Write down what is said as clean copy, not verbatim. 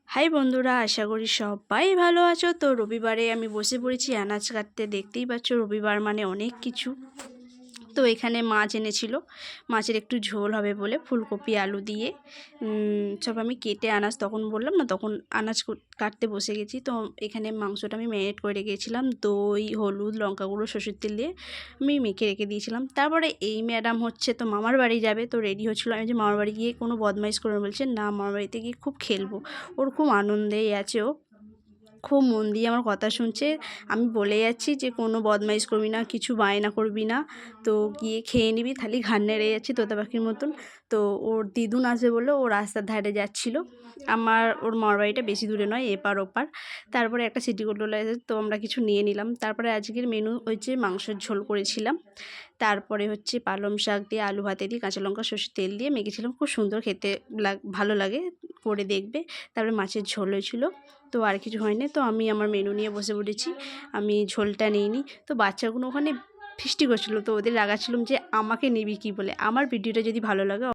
High বন্ধুরা, আশা করি সবাই ভালো আছো। তো রবিবারে আমি বসে পড়েছি আনাজ কাটতে। দেখতেই পাচ্ছ রবিবার মানে অনেক কিছু। তো এখানে মাছ এনেছিল, মাছের একটু ঝোল হবে বলে ফুলকপি আলু দিয়ে সব আমি কেটে আনাজ তখন বললাম না, তখন আনাজ কাটতে বসে গেছি। তো এখানে মাংসটা আমি ম্যারিনেট করে রেখেছিলাম, দই, হলুদ, লঙ্কা গুঁড়ো, সরষের তেল দিয়ে আমি মেখে রেখে দিয়েছিলাম। তারপরে এই ম্যাডাম হচ্ছে তো মামার বাড়ি যাবে, তো রেডি হচ্ছিলো। আমি যে মামার বাড়ি গিয়ে কোনো বদমাইশ করবে, বলছে না মামার বাড়িতে গিয়ে খুব খেলবো। ওর খুব আনন্দেই আছে, ও খুব মন দিয়ে আমার কথা শুনছে। আমি বলে যাচ্ছি যে কোনো বদমাইশ করবি না, কিছু বায়না করবি না, তো গিয়ে খেয়ে নিবি, খালি ঘাড় নেড়ে যাচ্ছি তোতা পাখির মতন। তো ওর দিদুন আসবে বলে ও রাস্তার ধারে যাচ্ছিল। ওর মামার বাড়িটা বেশি দূরে নয়, এপার ওপার। তারপরে একটা সিটি গোল্ড আছে, তো আমরা কিছু নিয়ে নিলাম। তারপরে আজকের মেনু হচ্ছে মাংসের ঝোল করেছিলাম, তারপরে হচ্ছে পালং শাক দিয়ে আলু ভাতে দিয়ে কাঁচা লঙ্কা সর্ষের তেল দিয়ে মেখেছিলাম, খুব সুন্দর খেতে ভালো লাগে, করে দেখবে। তারপরে মাছের ঝোল হয়েছিল। তো আর কিছু হয়নি। তো আমি আমার মেনু নিয়ে বসে পড়েছি, আমি ঝোলটা নিইনি। তো বাচ্চাগুলো ওখানে ফিস্টি করছিলো, তো ওদের রাগাচ্ছিলাম যে আমাকে নিবি কি বলে। আমার ভিডিওটা যদি ভালো লাগে